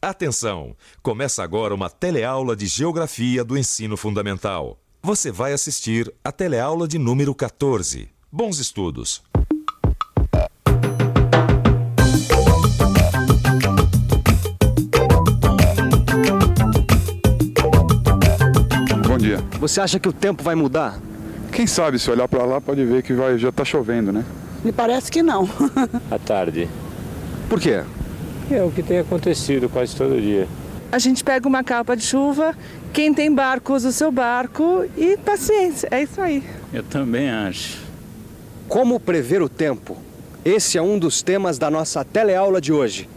Atenção! Começa agora uma teleaula de Geografia do Ensino Fundamental. Você vai assistir a teleaula de número 14. Bons estudos! Bom dia. Você acha que o tempo vai mudar? Quem sabe, se olhar para lá pode ver que já está chovendo, né? Me parece que não. À tarde. Por quê? É o que tem acontecido quase todo dia. A gente pega uma capa de chuva, quem tem barco usa o seu barco e paciência, é isso aí. Eu também acho. Como prever o tempo? Esse é um dos temas da nossa teleaula de hoje.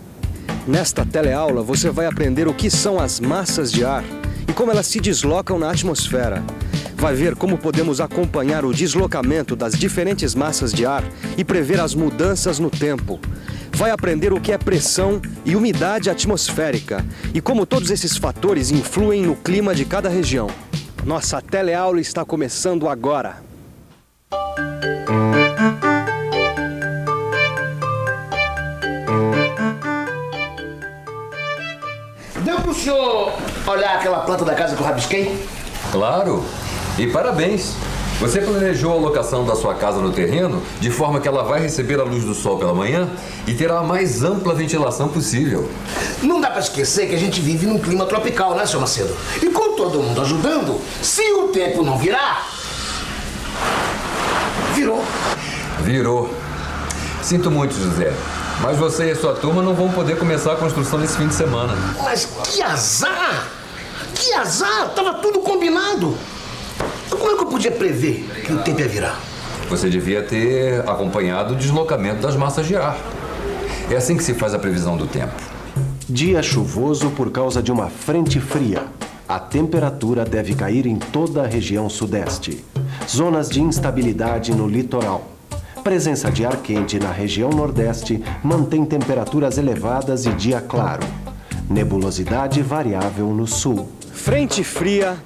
Nesta teleaula você vai aprender o que são as massas de ar e como elas se deslocam na atmosfera. Vai ver como podemos acompanhar o deslocamento das diferentes massas de ar e prever as mudanças no tempo. Vai aprender o que é pressão e umidade atmosférica e como todos esses fatores influem no clima de cada região. Nossa teleaula está começando agora. Deu pro senhor olhar aquela planta da casa que eu rabisquei? Claro! E parabéns! Você planejou a locação da sua casa no terreno de forma que ela vai receber a luz do sol pela manhã e terá a mais ampla ventilação possível. Não dá pra esquecer que a gente vive num clima tropical, né, senhor Macedo? E com todo mundo ajudando, se o tempo não virar... Virou. Virou. Sinto muito, José. Mas você e a sua turma não vão poder começar a construção nesse fim de semana. Mas que azar! Que azar! Tava tudo combinado. Como é que eu podia prever que o tempo ia virar? Você devia ter acompanhado o deslocamento das massas de ar. É assim que se faz a previsão do tempo. Dia chuvoso por causa de uma frente fria. A temperatura deve cair em toda a região sudeste. Zonas de instabilidade no litoral. Presença de ar quente na região nordeste mantém temperaturas elevadas e dia claro. Nebulosidade variável no sul. Frente fria,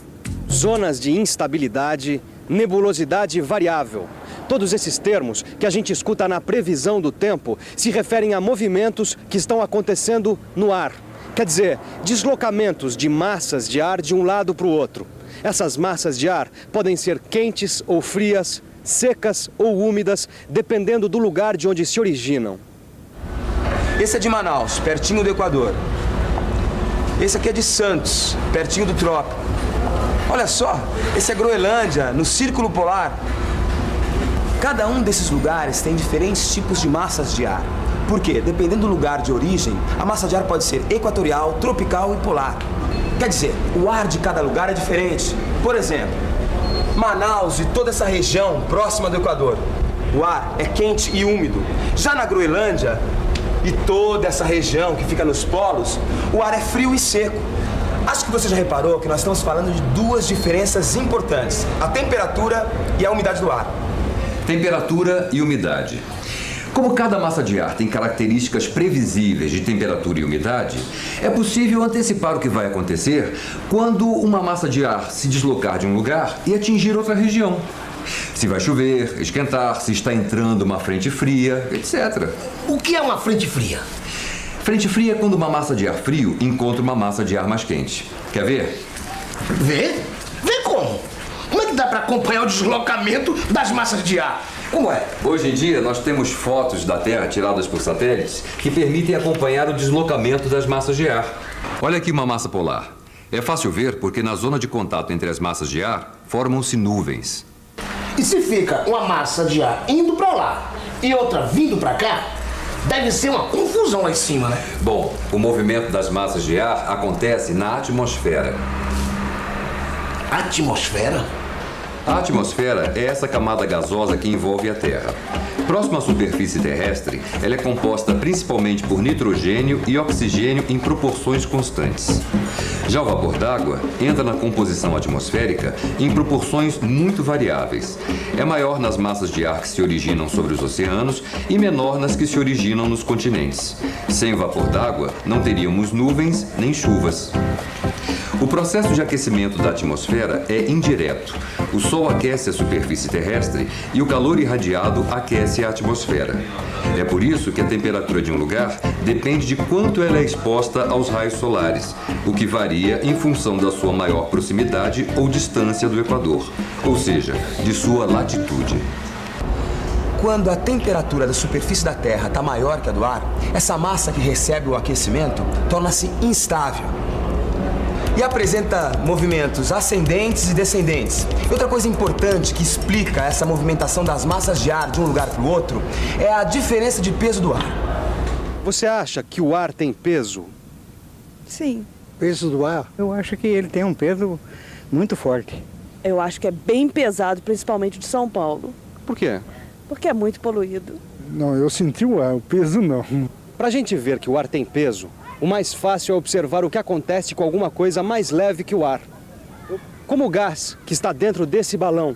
zonas de instabilidade, nebulosidade variável. Todos esses termos que a gente escuta na previsão do tempo se referem a movimentos que estão acontecendo no ar. Quer dizer, deslocamentos de massas de ar de um lado para o outro. Essas massas de ar podem ser quentes ou frias, secas ou úmidas, dependendo do lugar de onde se originam. Esse é de Manaus, pertinho do Equador. Esse aqui é de Santos, pertinho do trópico. Olha só, esse é Groenlândia, no Círculo Polar. Cada um desses lugares tem diferentes tipos de massas de ar. Por quê? Dependendo do lugar de origem, a massa de ar pode ser equatorial, tropical e polar. Quer dizer, o ar de cada lugar é diferente. Por exemplo, Manaus e toda essa região próxima do Equador, o ar é quente e úmido. Já na Groenlândia e toda essa região que fica nos polos, o ar é frio e seco. Acho que você já reparou que nós estamos falando de duas diferenças importantes: a temperatura e a umidade do ar. Temperatura e umidade. Como cada massa de ar tem características previsíveis de temperatura e umidade, é possível antecipar o que vai acontecer quando uma massa de ar se deslocar de um lugar e atingir outra região. Se vai chover, esquentar, se está entrando uma frente fria, etc. O que é uma frente fria? Frente fria é quando uma massa de ar frio encontra uma massa de ar mais quente. Quer ver? Ver? Ver como? Como é que dá para acompanhar o deslocamento das massas de ar? Como é? Hoje em dia, nós temos fotos da Terra tiradas por satélites que permitem acompanhar o deslocamento das massas de ar. Olha aqui uma massa polar. É fácil ver porque na zona de contato entre as massas de ar formam-se nuvens. E se fica uma massa de ar indo para lá e outra vindo para cá, deve ser uma confusão lá em cima, né? Bom, o movimento das massas de ar acontece na atmosfera. Atmosfera? A atmosfera é essa camada gasosa que envolve a Terra. Próxima à superfície terrestre, ela é composta principalmente por nitrogênio e oxigênio em proporções constantes. Já o vapor d'água entra na composição atmosférica em proporções muito variáveis. É maior nas massas de ar que se originam sobre os oceanos e menor nas que se originam nos continentes. Sem o vapor d'água, não teríamos nuvens nem chuvas. O processo de aquecimento da atmosfera é indireto. O Sol aquece a superfície terrestre e o calor irradiado aquece a atmosfera. É por isso que a temperatura de um lugar depende de quanto ela é exposta aos raios solares, o que varia em função da sua maior proximidade ou distância do Equador, ou seja, de sua latitude. Quando a temperatura da superfície da Terra está maior que a do ar, essa massa que recebe o aquecimento torna-se instável e apresenta movimentos ascendentes e descendentes. E outra coisa importante que explica essa movimentação das massas de ar de um lugar para o outro é a diferença de peso do ar. Você acha que o ar tem peso? Sim. Peso do ar, eu acho que ele tem um peso muito forte. Eu acho que é bem pesado, principalmente de São Paulo. Por quê? Porque é muito poluído. Não, eu senti o ar, o peso não. Para a gente ver que o ar tem peso, o mais fácil é observar o que acontece com alguma coisa mais leve que o ar. Como o gás que está dentro desse balão.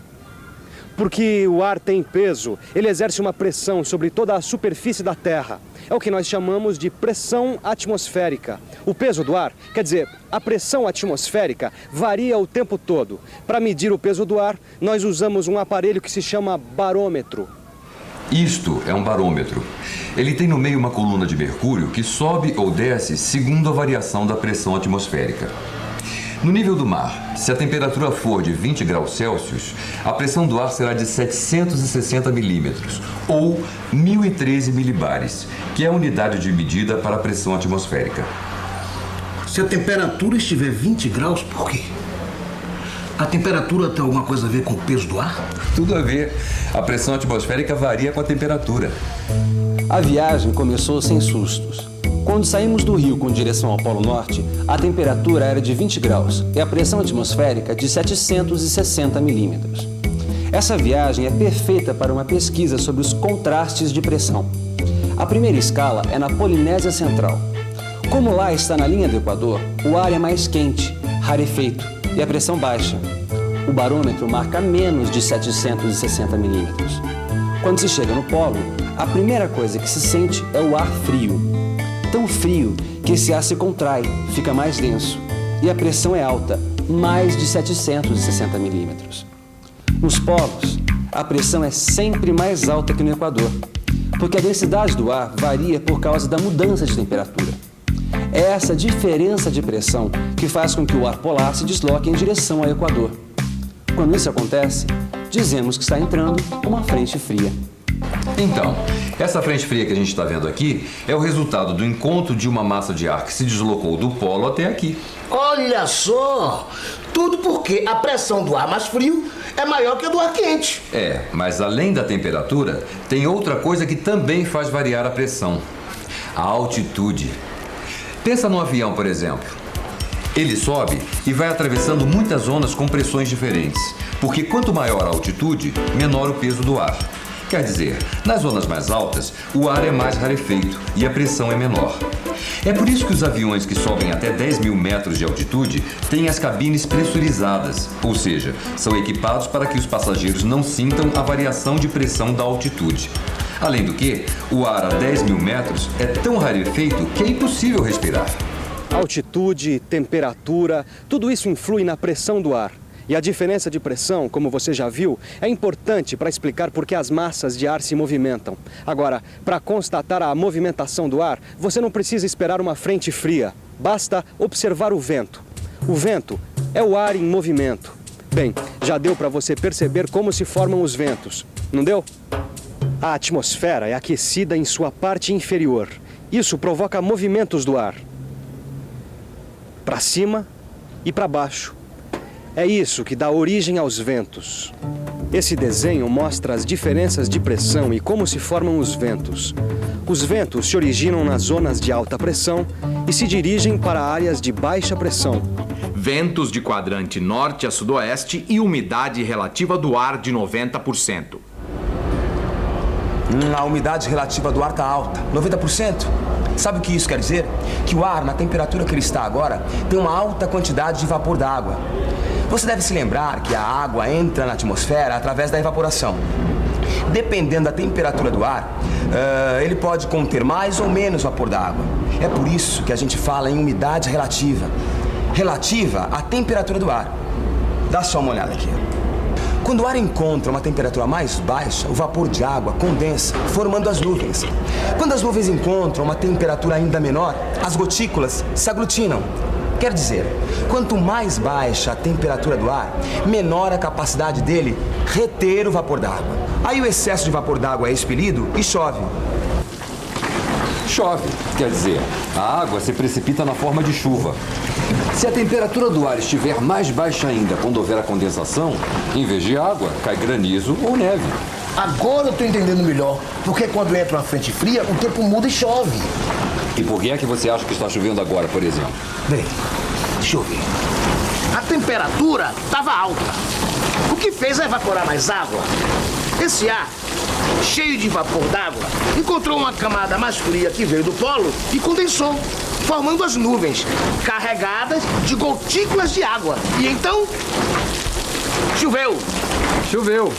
Porque o ar tem peso, ele exerce uma pressão sobre toda a superfície da Terra. É o que nós chamamos de pressão atmosférica. O peso do ar, quer dizer, a pressão atmosférica varia o tempo todo. Para medir o peso do ar, nós usamos um aparelho que se chama barômetro. Isto é um barômetro. Ele tem no meio uma coluna de mercúrio que sobe ou desce segundo a variação da pressão atmosférica. No nível do mar, se a temperatura for de 20 graus Celsius, a pressão do ar será de 760 milímetros, ou 1013 milibares, que é a unidade de medida para a pressão atmosférica. Se a temperatura estiver 20 graus, por quê? A temperatura tem alguma coisa a ver com o peso do ar? Tudo a ver. A pressão atmosférica varia com a temperatura. A viagem começou sem sustos. Quando saímos do Rio com direção ao Polo Norte, a temperatura era de 20 graus e a pressão atmosférica de 760 milímetros. Essa viagem é perfeita para uma pesquisa sobre os contrastes de pressão. A primeira escala é na Polinésia Central. Como lá está na linha do Equador, o ar é mais quente, rarefeito e a pressão baixa. O barômetro marca menos de 760 milímetros. Quando se chega no polo, a primeira coisa que se sente é o ar frio. Tão frio que esse ar se contrai, fica mais denso. E a pressão é alta, mais de 760 milímetros. Nos polos, a pressão é sempre mais alta que no Equador, porque a densidade do ar varia por causa da mudança de temperatura. É essa diferença de pressão que faz com que o ar polar se desloque em direção ao Equador. Quando isso acontece, dizemos que está entrando uma frente fria. Então, essa frente fria que a gente está vendo aqui é o resultado do encontro de uma massa de ar que se deslocou do polo até aqui. Olha só! Tudo porque a pressão do ar mais frio é maior que a do ar quente. É, mas além da temperatura, tem outra coisa que também faz variar a pressão: a altitude. Pensa num avião, por exemplo. Ele sobe e vai atravessando muitas zonas com pressões diferentes, porque quanto maior a altitude, menor o peso do ar. Quer dizer, nas zonas mais altas, o ar é mais rarefeito e a pressão é menor. É por isso que os aviões que sobem até 10 mil metros de altitude têm as cabines pressurizadas, ou seja, são equipados para que os passageiros não sintam a variação de pressão da altitude. Além do que, o ar a 10 mil metros é tão rarefeito que é impossível respirar. Altitude, temperatura, tudo isso influi na pressão do ar. E a diferença de pressão, como você já viu, é importante para explicar por que as massas de ar se movimentam. Agora, para constatar a movimentação do ar, você não precisa esperar uma frente fria. Basta observar o vento. O vento é o ar em movimento. Bem, já deu para você perceber como se formam os ventos, não deu? A atmosfera é aquecida em sua parte inferior. Isso provoca movimentos do ar. Para cima e para baixo. É isso que dá origem aos ventos. Esse desenho mostra as diferenças de pressão e como se formam os ventos. Os ventos se originam nas zonas de alta pressão e se dirigem para áreas de baixa pressão. Ventos de quadrante norte a sudoeste e umidade relativa do ar de 90%. A umidade relativa do ar está alta, 90%. Sabe o que isso quer dizer? Que o ar, na temperatura que ele está agora, tem uma alta quantidade de vapor d'água. Você deve se lembrar que a água entra na atmosfera através da evaporação. Dependendo da temperatura do ar, ele pode conter mais ou menos vapor d'água. É por isso que a gente fala em umidade relativa. relativa à temperatura do ar. Dá só uma olhada aqui. Quando o ar encontra uma temperatura mais baixa, o vapor de água condensa, formando as nuvens. Quando as nuvens encontram uma temperatura ainda menor, as gotículas se aglutinam. Quer dizer, quanto mais baixa a temperatura do ar, menor a capacidade dele reter o vapor d'água. Aí o excesso de vapor d'água é expelido e chove. Chove, quer dizer, a água se precipita na forma de chuva. Se a temperatura do ar estiver mais baixa ainda quando houver a condensação, em vez de água, cai granizo ou neve. Agora eu tô entendendo melhor. Porque quando entra uma frente fria, o tempo muda e chove. E por que é que você acha que está chovendo agora, por exemplo? Bem, deixa eu ver. A temperatura estava alta. O que fez é evaporar mais água. Esse ar, cheio de vapor d'água, encontrou uma camada mais fria que veio do polo e condensou, formando as nuvens, carregadas de gotículas de água. E então, choveu. Choveu.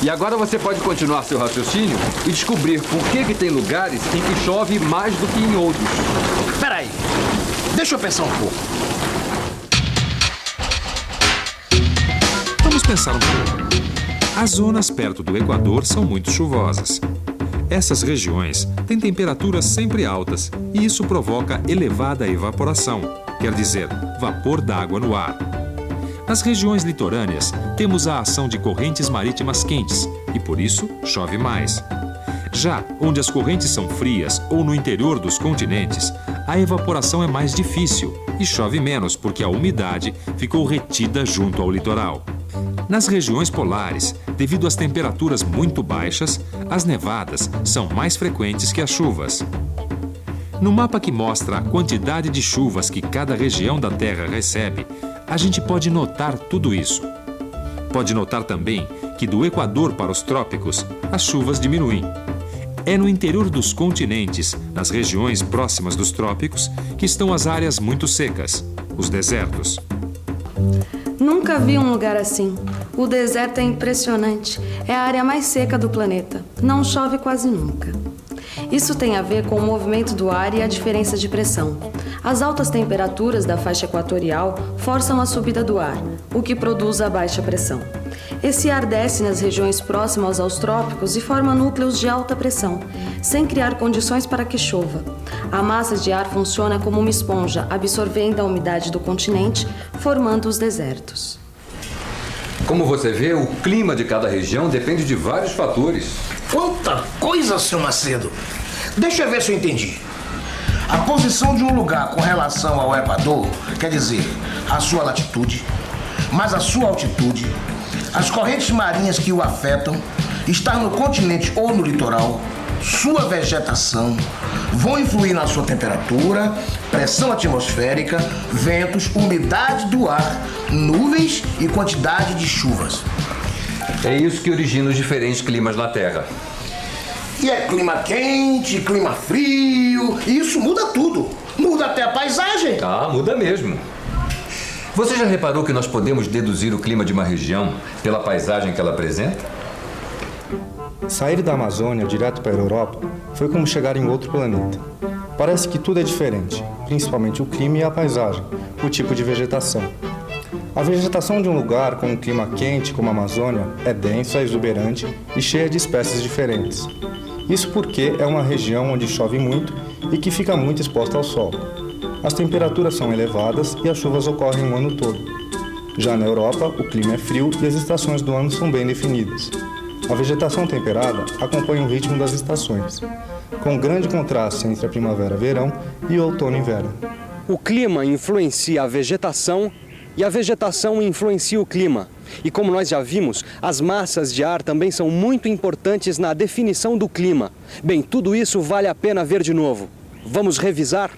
E agora você pode continuar seu raciocínio e descobrir por que tem lugares em que chove mais do que em outros. Peraí, deixa eu pensar um pouco. Vamos pensar um pouco. As zonas perto do Equador são muito chuvosas. Essas regiões têm temperaturas sempre altas e isso provoca elevada evaporação, quer dizer, vapor d'água no ar. Nas regiões litorâneas, temos a ação de correntes marítimas quentes e, por isso, chove mais. Já onde as correntes são frias ou no interior dos continentes, a evaporação é mais difícil e chove menos porque a umidade ficou retida junto ao litoral. Nas regiões polares, devido às temperaturas muito baixas, as nevadas são mais frequentes que as chuvas. No mapa que mostra a quantidade de chuvas que cada região da Terra recebe, a gente pode notar tudo isso. Pode notar também que do Equador para os trópicos, as chuvas diminuem. É no interior dos continentes, nas regiões próximas dos trópicos, que estão as áreas muito secas, os desertos. Nunca vi um lugar assim. O deserto é impressionante. É a área mais seca do planeta. Não chove quase nunca. Isso tem a ver com o movimento do ar e a diferença de pressão. As altas temperaturas da faixa equatorial forçam a subida do ar, o que produz a baixa pressão. Esse ar desce nas regiões próximas aos trópicos e forma núcleos de alta pressão, sem criar condições para que chova. A massa de ar funciona como uma esponja, absorvendo a umidade do continente, formando os desertos. Como você vê, o clima de cada região depende de vários fatores. Quanta coisa, seu Macedo! Deixa eu ver se eu entendi. A posição de um lugar com relação ao Equador, quer dizer, a sua latitude, mais a sua altitude, as correntes marinhas que o afetam, estar no continente ou no litoral, sua vegetação, vão influir na sua temperatura, pressão atmosférica, ventos, umidade do ar, nuvens e quantidade de chuvas. É isso que origina os diferentes climas na Terra. E é clima quente, clima frio, e isso muda tudo. Muda até a paisagem. Ah, muda mesmo. Você já reparou que nós podemos deduzir o clima de uma região pela paisagem que ela apresenta? Sair da Amazônia direto para a Europa foi como chegar em outro planeta. Parece que tudo é diferente, principalmente o clima e a paisagem, o tipo de vegetação. A vegetação de um lugar com um clima quente como a Amazônia é densa, exuberante e cheia de espécies diferentes. Isso porque é uma região onde chove muito e que fica muito exposta ao sol. As temperaturas são elevadas e as chuvas ocorrem o ano todo. Já na Europa, o clima é frio e as estações do ano são bem definidas. A vegetação temperada acompanha o ritmo das estações, com grande contraste entre a primavera e verão e o outono e inverno. O clima influencia a vegetação e a vegetação influencia o clima. E como nós já vimos, as massas de ar também são muito importantes na definição do clima. Bem, tudo isso vale a pena ver de novo. Vamos revisar?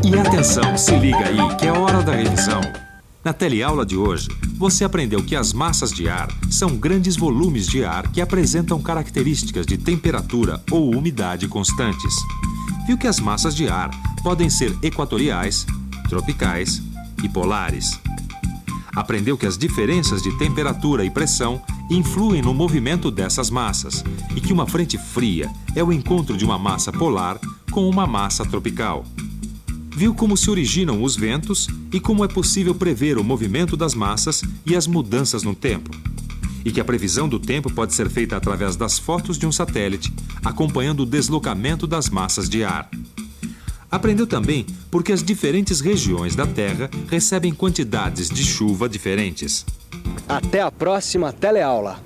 E atenção, se liga aí que é hora da revisão. Na teleaula de hoje, você aprendeu que as massas de ar são grandes volumes de ar que apresentam características de temperatura ou umidade constantes. Viu que as massas de ar podem ser equatoriais, tropicais e polares. Aprendeu que as diferenças de temperatura e pressão influem no movimento dessas massas e que uma frente fria é o encontro de uma massa polar com uma massa tropical. Viu como se originam os ventos e como é possível prever o movimento das massas e as mudanças no tempo. E que a previsão do tempo pode ser feita através das fotos de um satélite, acompanhando o deslocamento das massas de ar. Aprendeu também porque as diferentes regiões da Terra recebem quantidades de chuva diferentes. Até a próxima teleaula!